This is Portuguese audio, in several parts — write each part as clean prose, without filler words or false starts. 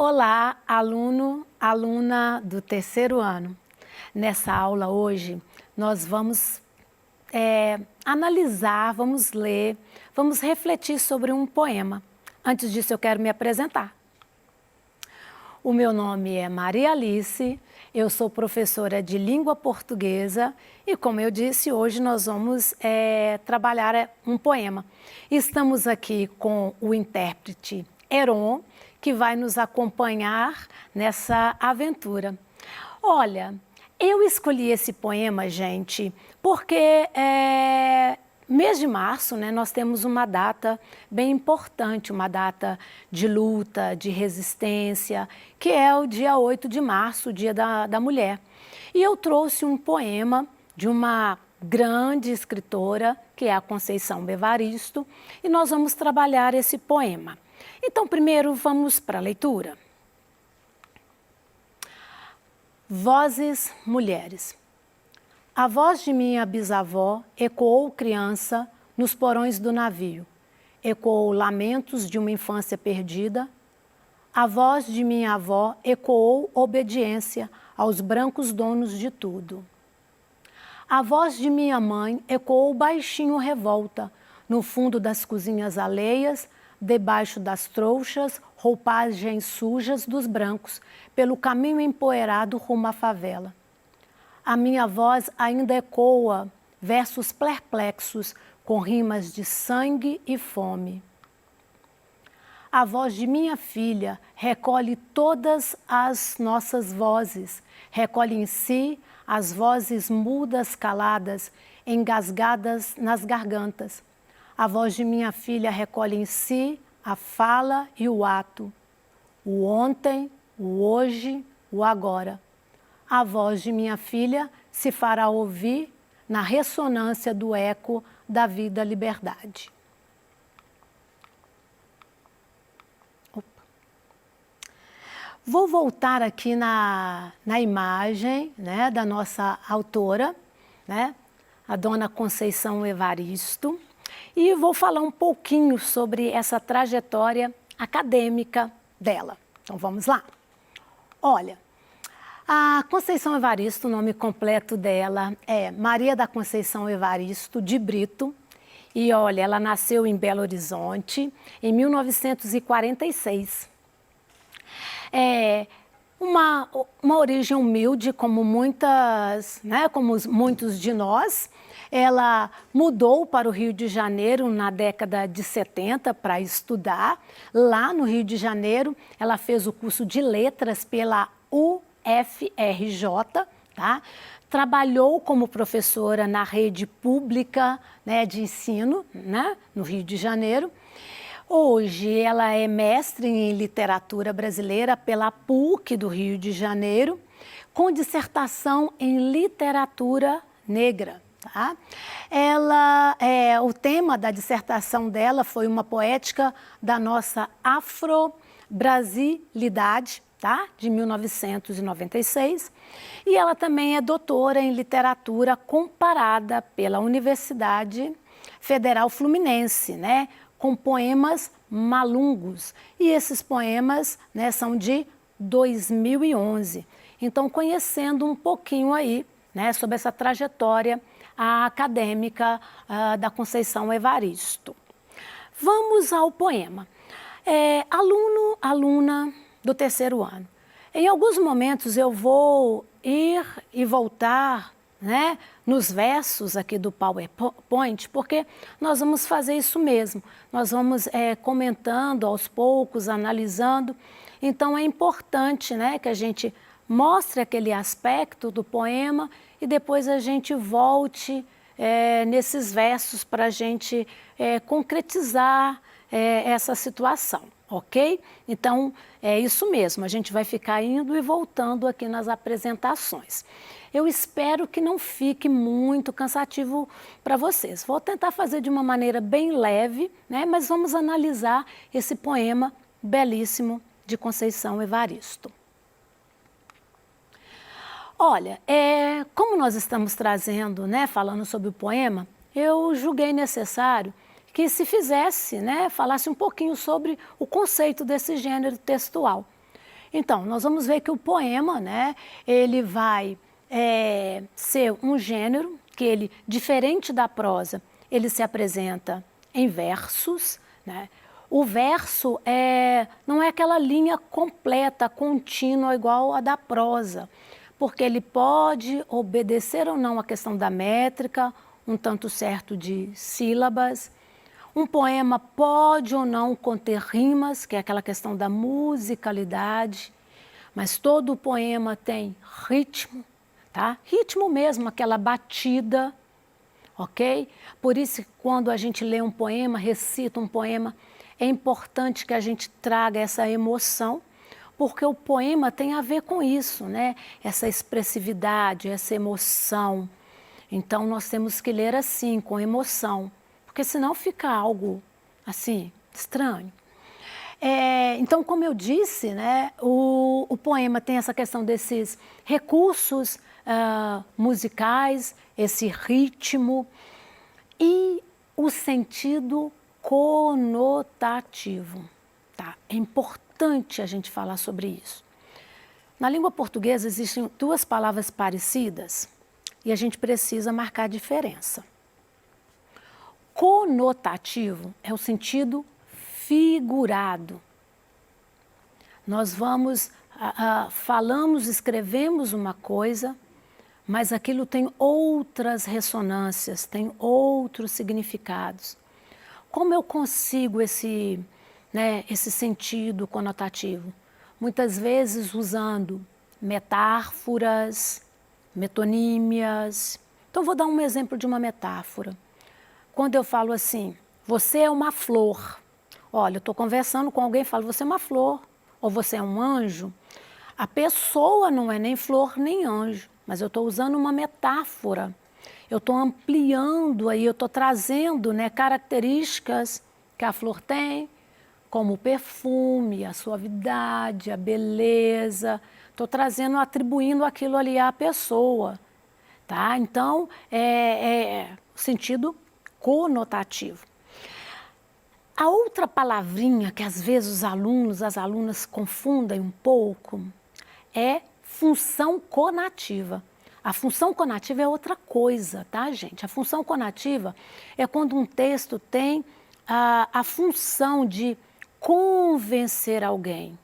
Olá, aluno, aluna do terceiro ano. Nessa aula hoje, nós vamos analisar, vamos ler, vamos refletir sobre um poema. Antes disso, eu quero me apresentar. O meu nome é Maria Alice, eu sou professora de língua portuguesa e, como eu disse, hoje nós vamos trabalhar um poema. Estamos aqui com o intérprete Heron, que vai nos acompanhar nessa aventura. Olha, eu escolhi esse poema, gente, porque mês de março, né, nós temos uma data bem importante, uma data de luta, de resistência, que é o dia 8 de março, o Dia da Mulher. E eu trouxe um poema de uma grande escritora, que é a Conceição Evaristo, e nós vamos trabalhar esse poema. Então, primeiro, vamos para a leitura. Vozes mulheres. A voz de minha bisavó ecoou criança nos porões do navio. Ecoou lamentos de uma infância perdida. A voz de minha avó ecoou obediência aos brancos donos de tudo. A voz de minha mãe ecoou baixinho revolta no fundo das cozinhas alheias, debaixo das trouxas, roupagens sujas dos brancos, pelo caminho empoeirado rumo à favela. A minha voz ainda ecoa versos perplexos com rimas de sangue e fome. A voz de minha filha recolhe todas as nossas vozes, recolhe em si as vozes mudas caladas, engasgadas nas gargantas. A voz de minha filha recolhe em si a fala e o ato, o ontem, o hoje, o agora. A voz de minha filha se fará ouvir na ressonância do eco da vida-liberdade. Vou voltar aqui na imagem, né, da nossa autora, né, a dona Conceição Evaristo. E vou falar um pouquinho sobre essa trajetória acadêmica dela. Então, vamos lá. Olha, a Conceição Evaristo, o nome completo dela é Maria da Conceição Evaristo de Brito. E, olha, ela nasceu em Belo Horizonte em 1946. Uma origem humilde, como muitas, né, como muitos de nós. Ela mudou para o Rio de Janeiro na década de 70 para estudar. Lá no Rio de Janeiro, ela fez o curso de letras pela UFRJ, tá? Trabalhou como professora na rede pública, né, de ensino, né, no Rio de Janeiro. Hoje ela é mestre em literatura brasileira pela PUC do Rio de Janeiro, com dissertação em literatura negra. Tá? O tema da dissertação dela foi uma poética da nossa afro-brasilidade, tá? De 1996. E ela também é doutora em literatura comparada pela Universidade Federal Fluminense, né? Com poemas malungos. E esses poemas, né, são de 2011. Então, conhecendo um pouquinho aí, né, sobre essa trajetória acadêmica da Conceição Evaristo. Vamos ao poema. Aluno, aluna do terceiro ano. Em alguns momentos eu vou ir e voltar, né, nos versos aqui do PowerPoint, porque nós vamos fazer isso mesmo. Nós vamos comentando aos poucos, analisando. Então é importante, né, que a gente mostre aquele aspecto do poema e depois a gente volte nesses versos para a gente concretizar essa situação, ok? Então, é isso mesmo, a gente vai ficar indo e voltando aqui nas apresentações. Eu espero que não fique muito cansativo para vocês. Vou tentar fazer de uma maneira bem leve, né? Mas vamos analisar esse poema belíssimo de Conceição Evaristo. Olha, como nós estamos trazendo, né, falando sobre o poema, eu julguei necessário que se fizesse, né, falasse um pouquinho sobre o conceito desse gênero textual. Então, nós vamos ver que o poema, né, ele vai ser um gênero que ele, diferente da prosa, ele se apresenta em versos, né? O verso não é aquela linha completa, contínua, igual a da prosa, porque ele pode obedecer ou não à questão da métrica, um tanto certo de sílabas. Um poema pode ou não conter rimas, que é aquela questão da musicalidade, mas todo poema tem ritmo, tá? Ritmo mesmo, aquela batida, ok? Por isso, quando a gente lê um poema, recita um poema, é importante que a gente traga essa emoção, porque o poema tem a ver com isso, né? Essa expressividade, essa emoção. Então, nós temos que ler assim, com emoção, porque senão fica algo assim, estranho. Então, como eu disse, né, o poema tem essa questão desses recursos musicais, esse ritmo e o sentido conotativo. Tá? É importante a gente falar sobre isso. Na língua portuguesa existem duas palavras parecidas e a gente precisa marcar a diferença. Conotativo é o sentido figurado. Nós falamos, escrevemos uma coisa, mas aquilo tem outras ressonâncias, tem outros significados. Como eu consigo esse sentido conotativo? Muitas vezes usando metáforas, metonímias. Então, vou dar um exemplo de uma metáfora. Quando eu falo assim, você é uma flor. Olha, eu estou conversando com alguém e falo, você é uma flor, ou você é um anjo. A pessoa não é nem flor nem anjo, mas eu estou usando uma metáfora. Eu estou ampliando aí, eu estou trazendo, né, características que a flor tem, como o perfume, a suavidade, a beleza. Estou trazendo, atribuindo aquilo ali à pessoa. Tá? Então, sentido conotativo. A outra palavrinha que às vezes os alunos, as alunas confundem um pouco é função conativa. A função conativa é outra coisa, tá, gente? A função conativa é quando um texto tem a função de convencer alguém.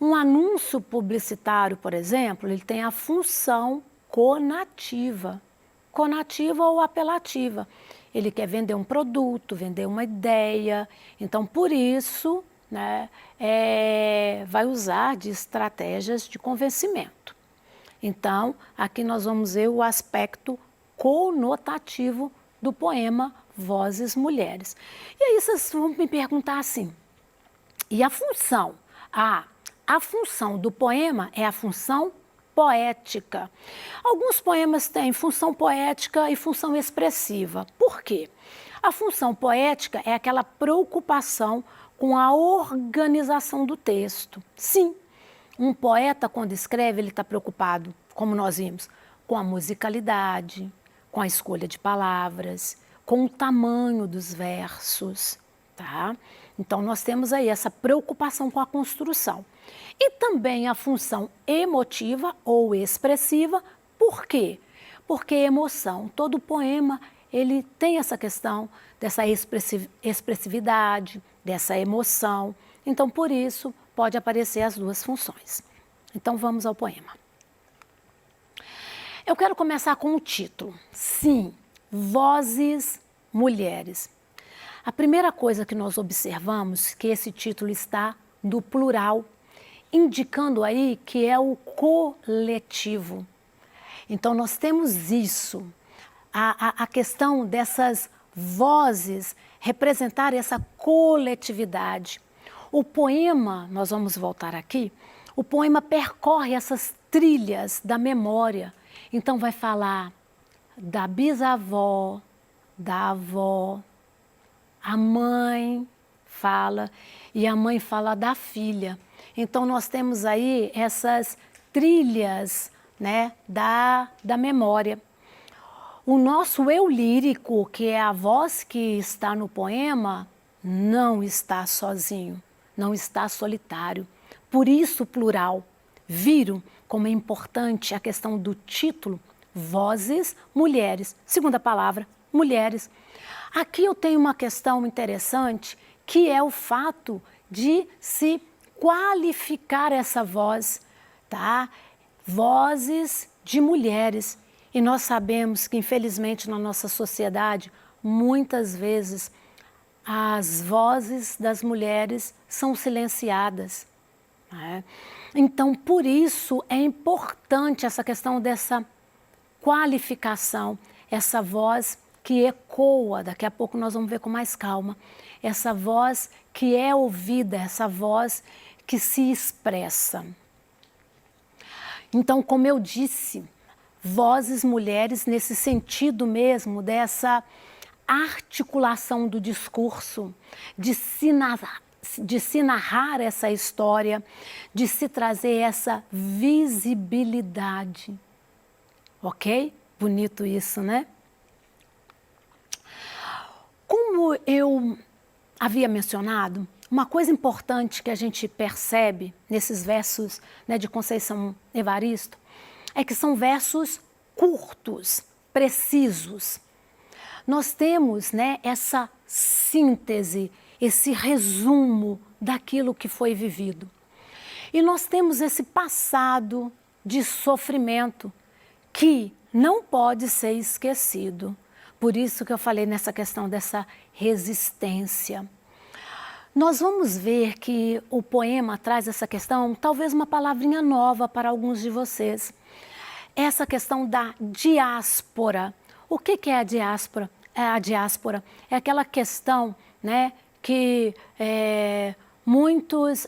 Um anúncio publicitário, por exemplo, ele tem a função conativa. Conativa ou apelativa. Ele quer vender um produto, vender uma ideia. Então, por isso, né, vai usar de estratégias de convencimento. Então, aqui nós vamos ver o aspecto conotativo do poema Vozes Mulheres. E aí vocês vão me perguntar assim, e a função? A função do poema é a função poética. Alguns poemas têm função poética e função expressiva. Por quê? A função poética é aquela preocupação com a organização do texto. Sim, um poeta, quando escreve, ele está preocupado, como nós vimos, com a musicalidade, com a escolha de palavras, com o tamanho dos versos, tá? Então, nós temos aí essa preocupação com a construção. E também a função emotiva ou expressiva. Por quê? Porque emoção, todo poema, ele tem essa questão dessa expressividade, dessa emoção. Então, por isso, pode aparecer as duas funções. Então, vamos ao poema. Eu quero começar com o título. Sim, Vozes Mulheres. A primeira coisa que nós observamos é que esse título está no plural, indicando aí que é o coletivo. Então, nós temos isso, a questão dessas vozes representar essa coletividade. O poema, nós vamos voltar aqui, o poema percorre essas trilhas da memória. Então, vai falar da bisavó, da avó, a mãe fala e a mãe fala da filha. Então, nós temos aí essas trilhas, né, da memória. O nosso eu lírico, que é a voz que está no poema, não está sozinho, não está solitário. Por isso o plural. Viram como é importante a questão do título? Vozes, mulheres. Segunda palavra, mulheres. Aqui eu tenho uma questão interessante, que é o fato de se qualificar essa voz, tá? Vozes de mulheres. E nós sabemos que, infelizmente, na nossa sociedade, muitas vezes as vozes das mulheres são silenciadas, né? Então, por isso é importante essa questão dessa qualificação, essa voz que ecoa, daqui a pouco nós vamos ver com mais calma, essa voz que é ouvida, essa voz que se expressa. Então, como eu disse, vozes mulheres nesse sentido mesmo dessa articulação do discurso, de se narrar essa história, de se trazer essa visibilidade. Ok? Bonito isso, né? Como eu havia mencionado, uma coisa importante que a gente percebe nesses versos, né, de Conceição Evaristo é que são versos curtos, precisos. Nós temos, né, essa síntese, esse resumo daquilo que foi vivido. E nós temos esse passado de sofrimento que não pode ser esquecido. Por isso que eu falei nessa questão dessa resistência. Nós vamos ver que o poema traz essa questão, talvez uma palavrinha nova para alguns de vocês. Essa questão da diáspora. O que é a diáspora? A diáspora é aquela questão, né, que muitas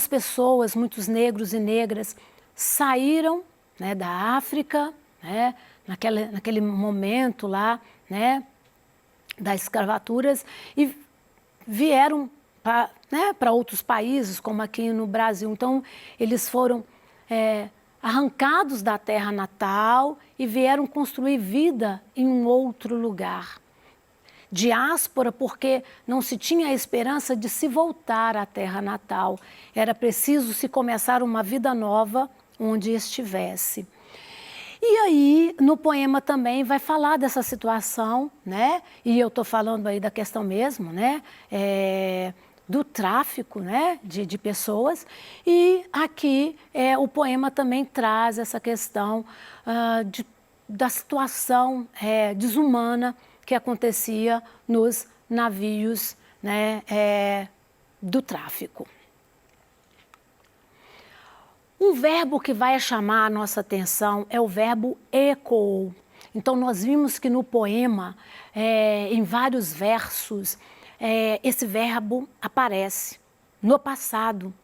pessoas, muitos negros e negras saíram, né, da África, né, naquele momento lá, né, das escravaturas, e vieram para outros países, como aqui no Brasil. Então, eles foram arrancados da terra natal e vieram construir vida em um outro lugar. Diáspora porque não se tinha a esperança de se voltar à terra natal. Era preciso se começar uma vida nova onde estivesse. E aí, no poema também vai falar dessa situação, né? E eu estou falando aí da questão mesmo, né? Do tráfico, né, de pessoas, e aqui o poema também traz essa questão da situação desumana que acontecia nos navios, né, do tráfico. Um verbo que vai chamar a nossa atenção é o verbo ecoou. Então nós vimos que no poema, em vários versos, esse verbo aparece no passado.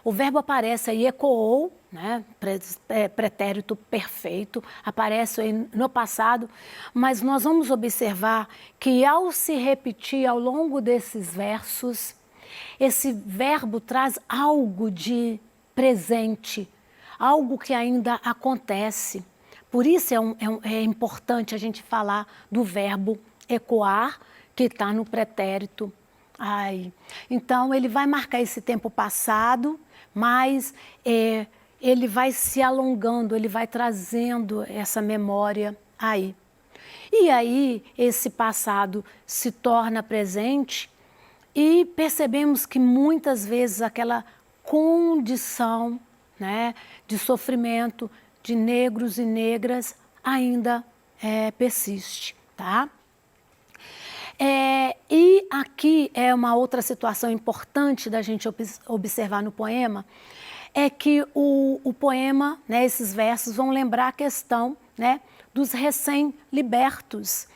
O verbo aparece aí, ecoou, né, pretérito perfeito, aparece aí no passado, mas nós vamos observar que ao se repetir ao longo desses versos, esse verbo traz algo de presente, algo que ainda acontece. Por isso é importante a gente falar do verbo ecoar, que está no pretérito ai. Então, ele vai marcar esse tempo passado, mas ele vai se alongando, ele vai trazendo essa memória aí. E aí, esse passado se torna presente e percebemos que muitas vezes aquela condição, né, de sofrimento de negros e negras ainda persiste, tá? E aqui é uma outra situação importante da gente observar no poema, é que o poema, né, esses versos vão lembrar a questão, né, dos recém-libertos,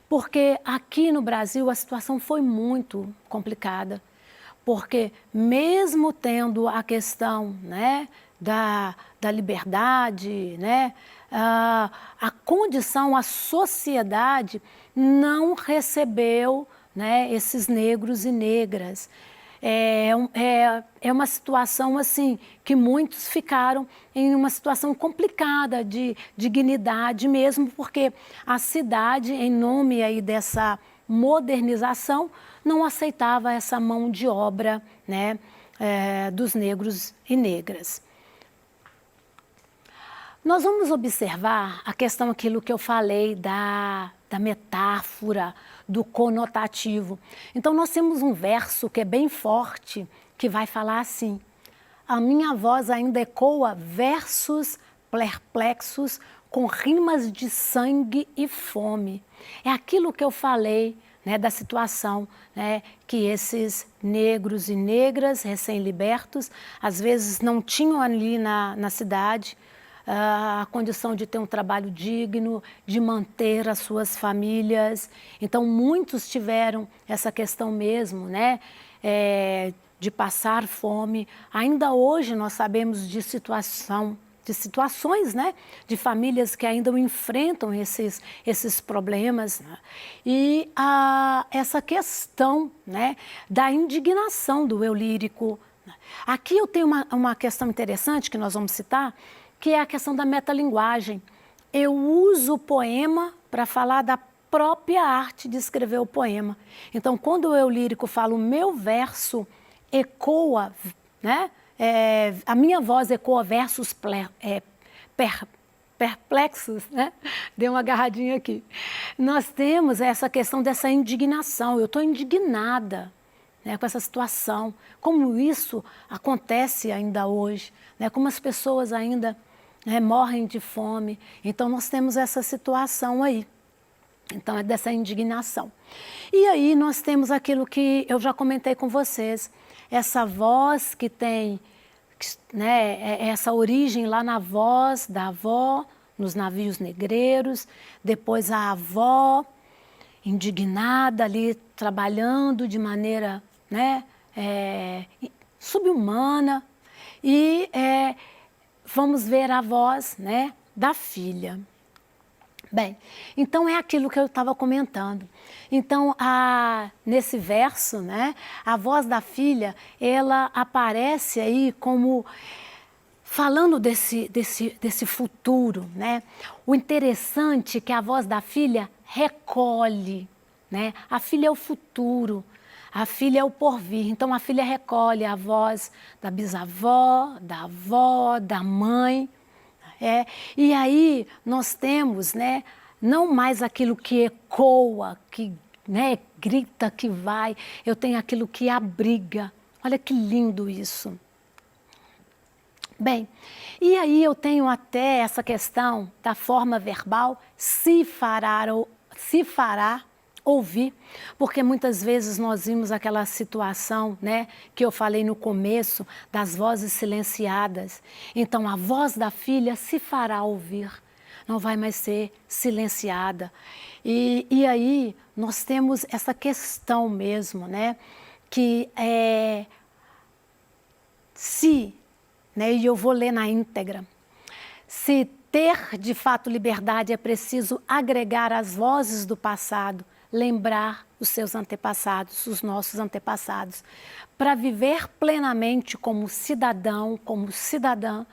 porque aqui no Brasil a situação foi muito complicada, porque mesmo tendo a questão, né, da liberdade, né, a condição, a sociedade não recebeu, né, esses negros e negras. É uma situação assim que muitos ficaram em uma situação complicada de dignidade mesmo, porque a cidade, em nome aí dessa modernização, não aceitava essa mão de obra, né, dos negros e negras. Nós vamos observar a questão, aquilo que eu falei da metáfora, do conotativo. Então, nós temos um verso que é bem forte, que vai falar assim: a minha voz ainda ecoa versos perplexos com rimas de sangue e fome. É aquilo que eu falei, né, da situação, né, que esses negros e negras recém-libertos, às vezes não tinham ali na cidade a condição de ter um trabalho digno, de manter as suas famílias. Então, muitos tiveram essa questão mesmo, né, de passar fome. Ainda hoje nós sabemos de situações, né, de famílias que ainda enfrentam esses problemas, né? E essa questão, né, da indignação do eu lírico. Aqui eu tenho uma questão interessante que nós vamos citar, que é a questão da metalinguagem. Eu uso o poema para falar da própria arte de escrever o poema. Então, quando o eu lírico fala, o meu verso ecoa, né? A minha voz ecoa versos perplexos, né? Dei uma agarradinha aqui. Nós temos essa questão dessa indignação. Eu estou indignada, né, com essa situação. Como isso acontece ainda hoje, né? Como as pessoas ainda, né, morrem de fome. Então, nós temos essa situação aí. Então, é dessa indignação. E aí, nós temos aquilo que eu já comentei com vocês, essa voz que tem, né, essa origem lá na voz da avó, nos navios negreiros, depois a avó indignada ali, trabalhando de maneira, né, subhumana, e vamos ver a voz, né, da filha. Bem, então é aquilo que eu estava comentando. Então, nesse verso, né, a voz da filha, ela aparece aí como falando desse futuro, né? O interessante é que a voz da filha recolhe, né? A filha é o futuro, a filha é o porvir. Então, a filha recolhe a voz da bisavó, da avó, da mãe. E aí nós temos, né, não mais aquilo que ecoa, que, né, grita, que vai. Eu tenho aquilo que abriga. Olha que lindo isso. Bem, e aí eu tenho até essa questão da forma verbal, se fará ouvir, porque muitas vezes nós vimos aquela situação, né, que eu falei no começo, das vozes silenciadas. Então, a voz da filha se fará ouvir, não vai mais ser silenciada. E aí nós temos essa questão mesmo, né, que né, e eu vou ler na íntegra, se ter de fato liberdade é preciso agregar as vozes do passado, lembrar os seus antepassados, os nossos antepassados, para viver plenamente como cidadão, como cidadã,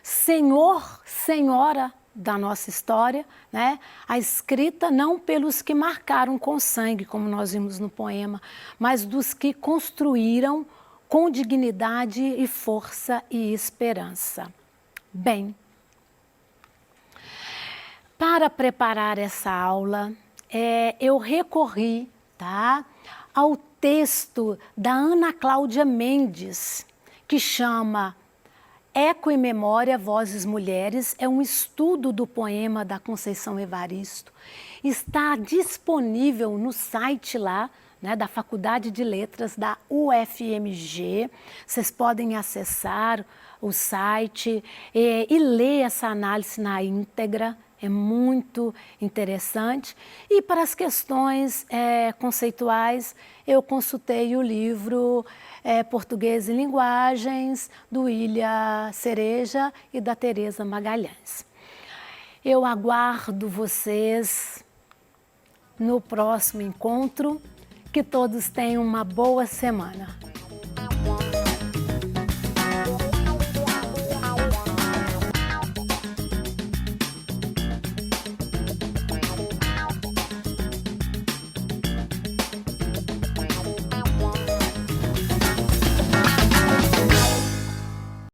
senhor, senhora da nossa história, né? A escrita não pelos que marcaram com sangue, como nós vimos no poema, mas dos que construíram com dignidade e força e esperança. Bem, para preparar essa aula, eu recorri, tá, ao texto da Ana Cláudia Mendes, que chama Eco e Memória, Vozes Mulheres, é um estudo do poema da Conceição Evaristo. Está disponível no site lá, né, da Faculdade de Letras da UFMG. Vocês podem acessar o site e ler essa análise na íntegra. É muito interessante. E para as questões conceituais, eu consultei o livro Português e Linguagens, do Ilha Cereja e da Tereza Magalhães. Eu aguardo vocês no próximo encontro. Que todos tenham uma boa semana.